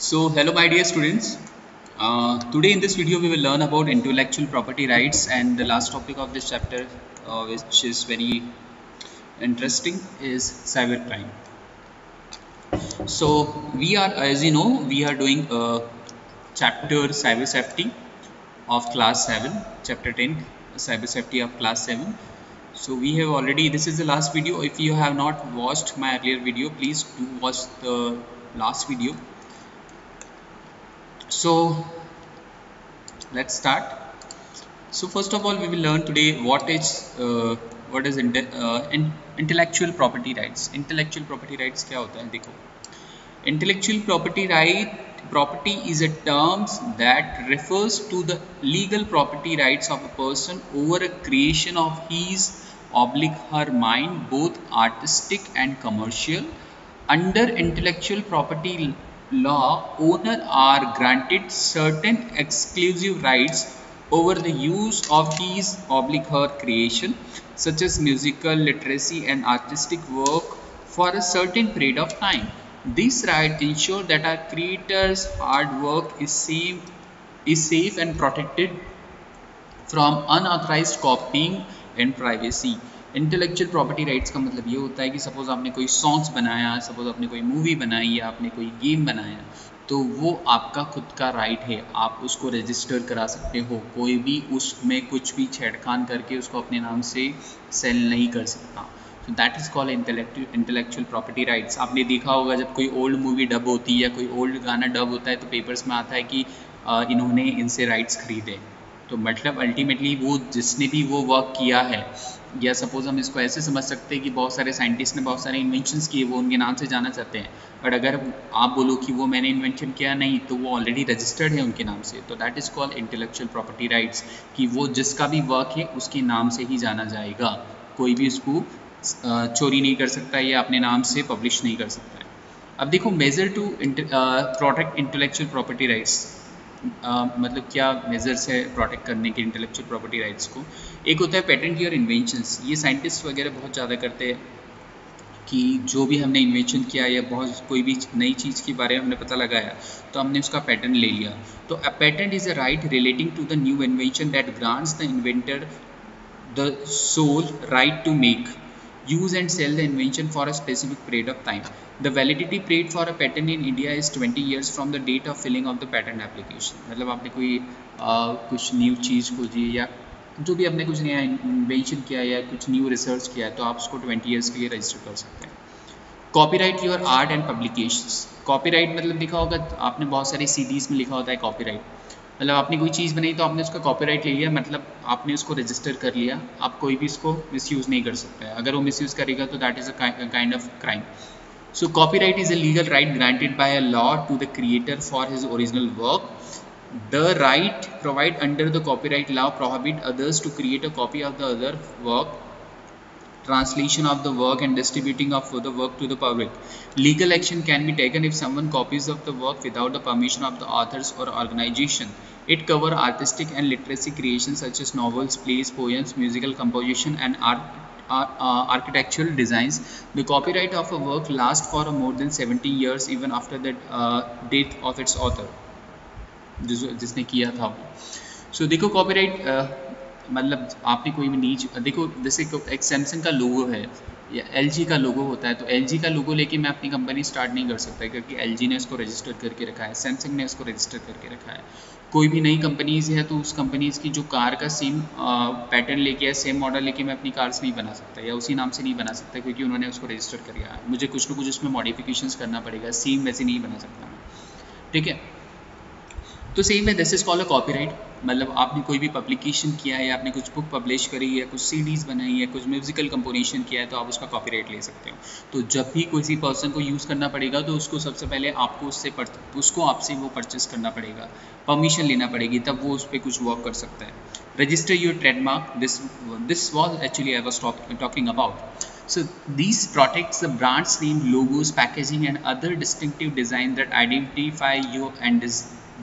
So hello my dear students. Today in this video we will learn about intellectual property rights, and the last topic of this chapter which is very interesting is cybercrime. So we are, as you know, we are doing chapter cyber safety of class 7, chapter 10 cyber safety of class 7. So we have already, this is the last video. If you have not watched my earlier video, please do watch the last video. So let's start. So first of all, we will learn today what is intellectual property rights. Intellectual property rights क्या होता है? देखो, intellectual property is a term that refers to the legal property rights of a person over a creation of his her mind, both artistic and commercial. Under intellectual property law, owner are granted certain exclusive rights over the use of his her creation, such as musical, literacy and artistic work for a certain period of time. This right ensures that our creators' hard work is safe and protected from unauthorized copying and privacy. Intellectual property rights का मतलब ये होता है कि suppose आपने कोई songs बनाया, suppose आपने कोई मूवी बनाई या आपने कोई गेम बनाया, तो वो आपका खुद का राइट है, आप उसको रजिस्टर करा सकते हो। कोई भी उसमें कुछ भी छेड़खान करके उसको अपने नाम से सेल नहीं कर सकता। तो that is called intellectual property rights. आपने देखा होगा जब कोई ओल्ड मूवी डब होती है या कोई ओल्ड गाना डब होता है तो पेपर्स में आता है कि इन्होंने इनसे राइट्स खरीदे। तो मतलब अल्टीमेटली वो जिसने भी वो वर्क किया है, या सपोज हम इसको ऐसे समझ सकते हैं कि बहुत सारे साइंटिस्ट ने बहुत सारे इन्वेंशंस किए, वो उनके नाम से जाना चाहते हैं, बट अगर आप बोलो कि वो मैंने इन्वेंशन किया नहीं, तो वो ऑलरेडी रजिस्टर्ड है उनके नाम से। तो that is called intellectual property rights, कि वो जिसका भी वर्क है उसके नाम से ही जाना जाएगा, कोई भी उसको चोरी नहीं कर सकता या अपने नाम से पब्लिश नहीं कर सकता है। अब देखो, measure to protect intellectual property rights, मतलब क्या मेजर्स है प्रोटेक्ट करने के इंटेलेक्चुअल प्रॉपर्टी राइट्स को। एक होता है पेटेंट और इन्वेंशंस। ये साइंटिस्ट वगैरह बहुत ज़्यादा करते हैं कि जो भी हमने इन्वेंशन किया या बहुत कोई भी नई चीज़ के बारे में हमने पता लगाया तो हमने उसका पेटेंट ले लिया। तो a patent is a right relating to the new invention that grants the inventor the sole right to make, use and sell the invention for a specific period of time. The validity period for a patent in India is 20 years from the date of filling of the patent application. मतलब आपने कोई कुछ new चीज़ खोजी या जो भी आपने कुछ नया इन्वेंशन किया या कुछ न्यू रिसर्च किया है तो आप उसको 20 ईयर्स के लिए रजिस्टर कर सकते हैं। Copyright your art and publications. Copyright मतलब देखा होगा आपने बहुत सारे सीडीज़ में लिखा होता है कॉपीराइट, मतलब आपने कोई चीज़ बनाई तो आपने उसका कॉपीराइट ले लिया, मतलब आपने उसको रजिस्टर कर लिया, आप कोई भी इसको मिसयूज़ नहीं कर सकता है। अगर वो मिसयूज़ करेगा तो that is a kind of crime. So copyright is a legal right granted by a law to the creator for his original work. The right provided under the copyright law prohibit others to create a copy of the other work, translation of the work and distributing of the work to the public. Legal action can be taken if someone copies of the work without the permission of the authors or organization. It covers artistic and literary creations such as novels, plays, poems, musical composition and architectural designs. The copyright of a work lasts for more than 70 years even after the death of its author, जिसने किया था वो। सो देखो copyright मतलब आपने कोई भी नीच देखो, जैसे एक सैमसंग का लोगो है या एलजी का लोगो होता है, तो एलजी का लोगो लेके मैं अपनी कंपनी स्टार्ट नहीं कर सकता क्योंकि एलजी ने इसको रजिस्टर करके रखा है, सैमसंग ने इसको रजिस्टर करके रखा है। कोई भी नई कंपनीज है तो उस कंपनीज की जो कार का सेम पैटर्न लेके या सेम मॉडल लेके मैं अपनी कार्स नहीं बना सकता या उसी नाम से नहीं बना सकता क्योंकि उन्होंने उसको रजिस्टर कर लिया है। मुझे कुछ ना कुछ उसमें मॉडिफिकेशंस करना पड़ेगा, सेम वैसे नहीं बना सकता मैं, ठीक है। तो सेम है, this is called a copyright. मतलब आपने कोई भी पब्लिकेशन किया है या आपने कुछ बुक पब्लिश करी या कुछ सीडीज़ बनाई है, कुछ म्यूजिकल कंपोजिशन किया है तो आप उसका कॉपीराइट ले सकते हो। तो जब भी किसी पर्सन को यूज़ करना पड़ेगा तो उसको सबसे पहले आपको उसको आपसे वो परचेस करना पड़ेगा, परमिशन लेना पड़ेगी, तब वो उस पर कुछ वर्क कर सकता है। Register your trademark, this was actually I was talking about. So these protects the brand's name, logos, packaging and other distinctive design that identify you and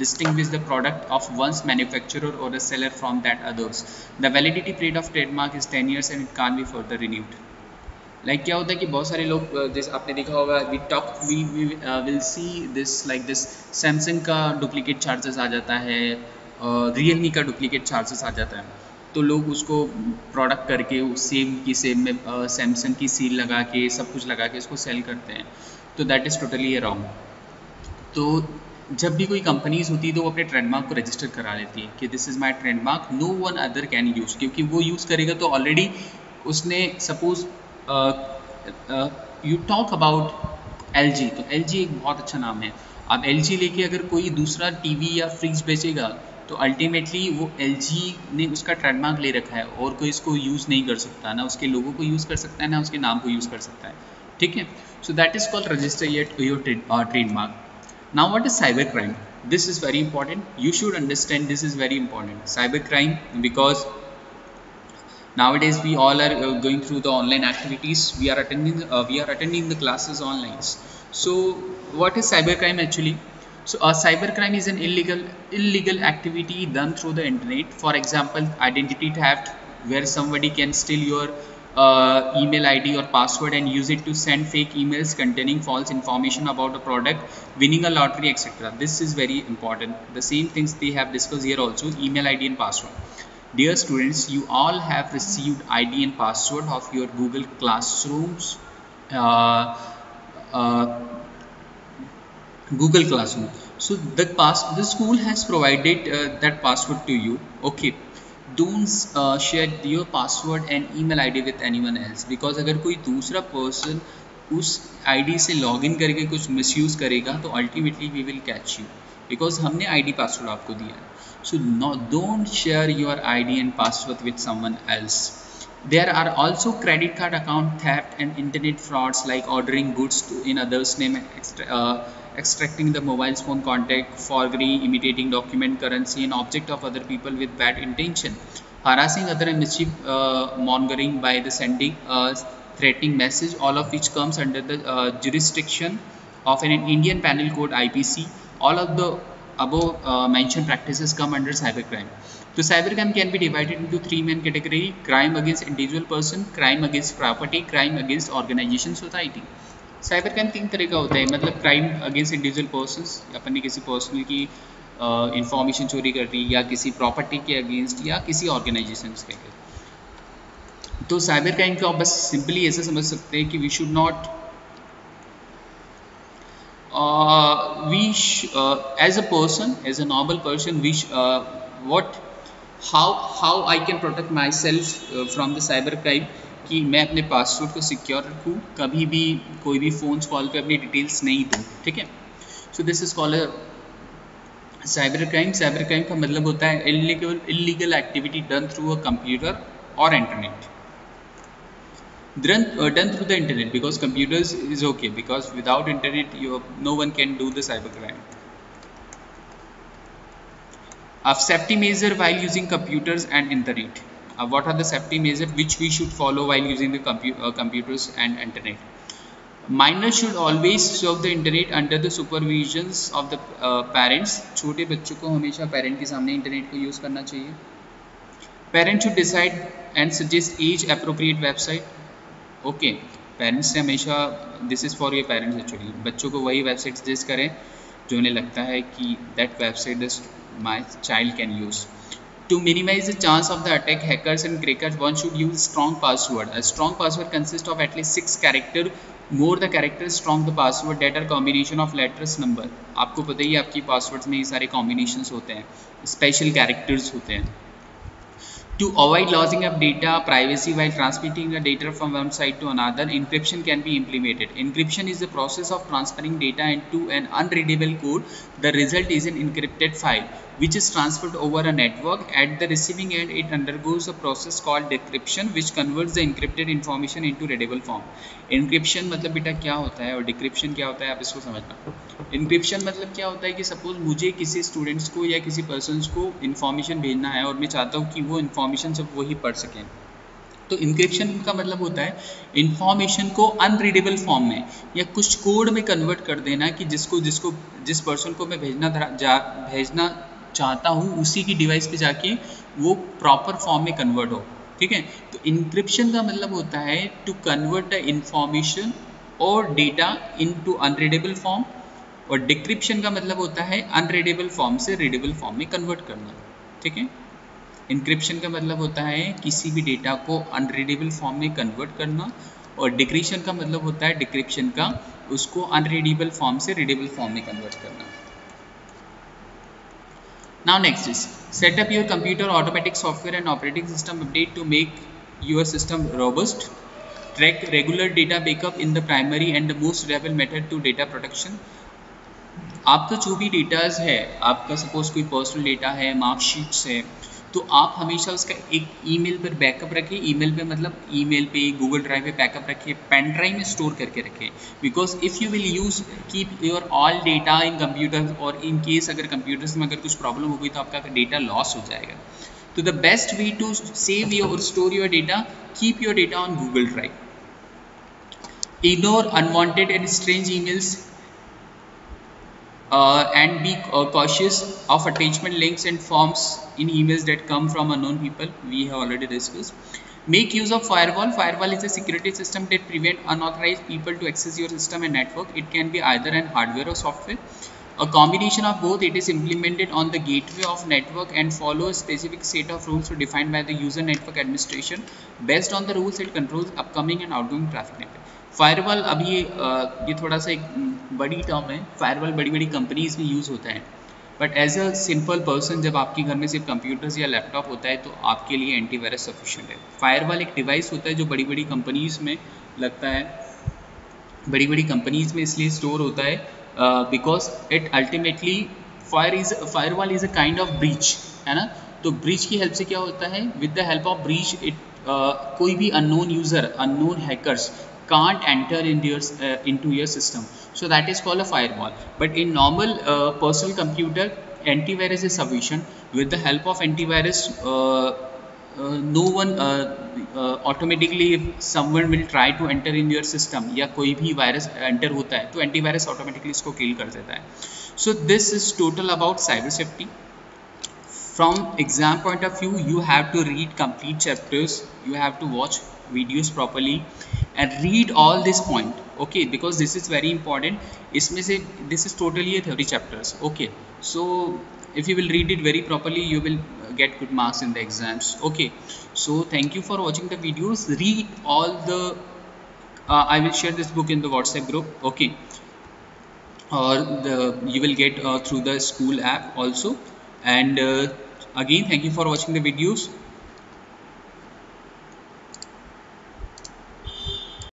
distinguish the product of one's manufacturer or a seller from that others. The validity period of trademark is 10 years and it can't be further renewed. Like क्या होता है कि बहुत सारे लोग जैसे आपने देखा होगा we will see this like this Samsung का डुप्लीकेट चार्जेस आ जाता है, रियलमी का डुप्लीकेट चार्जेस आ जाता है, तो लोग उसको प्रोडक्ट करके सेम की सेम में सैमसंग की सील लगा के सब कुछ लगा के उसको सेल करते हैं, तो दैट इज़ टोटली रॉन्ग। तो जब भी कोई कंपनीज होती है तो वो अपने ट्रेडमार्क को रजिस्टर करा लेती है कि this is my trademark, no one other can use, क्योंकि वो यूज़ करेगा तो ऑलरेडी उसने suppose you talk about LG, तो LG एक बहुत अच्छा नाम है। अब LG लेके अगर कोई दूसरा टीवी या फ्रिज बेचेगा तो अल्टीमेटली वो LG ने उसका ट्रेडमार्क ले रखा है और कोई इसको यूज़ नहीं कर सकता, ना उसके लोगों को यूज़ कर सकता है ना उसके नाम को यूज़ कर सकता है, ठीक है। So that is called register your trademark. Now what is cybercrime? This is very important. You should understand this is very important. Cybercrime, because nowadays we all are going through the online activities. We are attending the classes online. So what is cybercrime actually? So a cybercrime is an illegal activity done through the internet. For example, identity theft, where somebody can steal your email ID or password and use it to send fake emails containing false information about a product, winning a lottery, etc. This is very important. The same things they have discussed here also, email ID and password. Dear students, you all have received ID and password of your Google Classrooms, Google Classroom. So the school has provided that password to you. Okay, don't share your password and email ID with anyone else, because अगर कोई दूसरा person उस ID से login करके कुछ misuse करेगा तो ultimately we will catch you, because हमने ID पासवर्ड आपको दिया है. So no, don't share your ID and password with someone else. There are also credit card account theft and internet frauds like ordering goods in others' name, extracting the mobile phone contact, forgery, imitating document, currency and object of other people with bad intention, harassing other and mischief mongering by the sending threatening message, all of which comes under the jurisdiction of an Indian Penal Code IPC. All of the above mentioned practices come under cybercrime. So cybercrime can be divided into three main categories: crime against individual person, crime against property, crime against organization, society. Cyber crime तीन तरह का होता है, मतलब crime against individual persons, अपन ने किसी personal की information चोरी कर दी, या किसी प्रॉपर्टी के अगेंस्ट, या किसी ऑर्गेनाइजेशन के अगेंस्ट. तो साइबर क्राइम को आप बस सिंपली ऐसे समझ सकते हैं कि we should not as a person, as a normal person, how I can protect myself from the cyber crime, कि मैं अपने पासवर्ड को सिक्योर रखूँ, कभी भी कोई भी फ़ोन कॉल पे अपनी डिटेल्स नहीं दूँ, ठीक है. So this is called cyber crime. Cyber crime का मतलब होता है illegal activity done through a computer और internet. Done through the internet, because computers is okay, because without internet no one can do the cyber crime. Safety measure while using computers and internet. What are the safety measures which we should follow while using the computers and internet? Minors should always surf the internet under the supervisions of the parents. छोटे बच्चों को हमेशा parent के सामने internet को use करना चाहिए. Parents should decide and suggest age appropriate website. Okay, parents ने हमेशा, this is for your parents actually, बच्चों को वही वेबसाइट सजेस्ट करें जो उन्हें लगता है कि that website this my child can use. To minimize the chance of the attack, hackers and crackers, one should use strong password. A strong password consists of at least 6 characters. More the characters, strong the password. That are combination of letters, number. आपको पता ही है आपकी passwords में ये सारे combinations होते हैं, special characters होते हैं. To avoid losing of data, privacy while transmitting the data from one side to another, encryption can be implemented. Encryption is the process of transferring data into an unreadable code. The result is an encrypted file which is transferred over a network. At the receiving end, it undergoes a process called decryption, which converts the encrypted information into readable form. Encryption मतलब बेटा क्या होता है और decryption क्या होता है, आप इसको समझना. Encryption मतलब क्या होता है कि सपोज मुझे किसी स्टूडेंट्स को या किसी पर्सन्स को इन्फॉर्मेशन भेजना है और मैं चाहता हूँ कि वो इन्फॉर्मेशन सब वही पढ़ सकें, तो इंक्रिप्शन का मतलब होता है इन्फॉर्मेशन को अनरीडेबल फॉर्म में या कुछ कोड में कन्वर्ट कर देना, कि जिस पर्सन को मैं भेजना चाहता हूँ उसी की डिवाइस पे जाके वो प्रॉपर फॉर्म में कन्वर्ट हो. ठीक है। तो इंक्रिप्शन का मतलब होता है टू कन्वर्ट द इंफॉर्मेशन और डेटा इनटू अनरीडेबल फॉर्म, और डिक्रिप्शन का मतलब होता है अनरीडेबल फॉर्म से रीडेबल फॉर्म में कन्वर्ट करना। ठीक है। इंक्रिप्शन का मतलब होता है किसी भी डेटा को अनरीडेबल फॉर्म में कन्वर्ट करना, और डिक्रिप्शन का मतलब होता है डिक्रिप्शन का उसको अनरीडेबल फॉर्म से रीडेबल फॉर्म में कन्वर्ट करना। Now next is set up your computer automatic software and operating system update to make your system robust. Track regular data backup in the primary and the most reliable method to data protection. आपका जो भी datas है, आपका suppose कोई personal data है, marksheets है, तो आप हमेशा उसका एक ईमेल पर बैकअप रखें। ईमेल पे मतलब ईमेल पे, गूगल ड्राइव पे बैकअप रखें, पेन ड्राइव में स्टोर करके रखें। Because if you will use keep your all data in computer, और इन केस अगर कंप्यूटर्स में अगर कुछ प्रॉब्लम हो गई तो आपका डेटा लॉस हो जाएगा। तो the best way to save your store your data, keep your data on Google drive. Ignore unwanted and strange emails and be cautious of attachment links and forms in emails that come from unknown people. We have already discussed. Make use of firewall. Firewall is a security system that prevent unauthorized people to access your system and network. It can be either an hardware or software, a combination of both. It is implemented on the gateway of network and follows a specific set of rules defined by the user network administration based on the rules it controls upcoming and outgoing traffic network. Firewall अभी ये थोड़ा सा एक बड़ी term है। Firewall बड़ी बड़ी companies में यूज़ होता है, but as a simple person जब आपके घर में सिर्फ कंप्यूटर्स या लैपटॉप होता है तो आपके लिए एंटीवायरस सफिशिएंट है। फायरवॉल एक डिवाइस होता है जो बड़ी बड़ी कंपनीज में लगता है, बड़ी बड़ी कंपनीज में इसलिए स्टोर होता है because it ultimately firewall is a kind of breach, है ना। तो ब्रीच की हेल्प से क्या होता है, with the help of breach it कोई भी unknown user, unknown hackers can't enter into your system, so that is called a firewall. But in normal personal computer, antivirus is sufficient. With the help of antivirus, no one automatically, if someone will try to enter in your system या कोई भी virus enter होता है तो antivirus automatically इसको किल कर देता है। So this is total about cyber safety. From exam point of view, you have to read complete chapters, you have to watch videos properly and read all this point, okay, because this is very important. इसमें से this is totally a theory chapters, okay. So if you will read it very properly, you will get good marks in the exams, okay. So thank you for watching the videos. Read all the I will share this book in the WhatsApp group, okay, or you will get through the school app also. And again, thank you for watching the videos.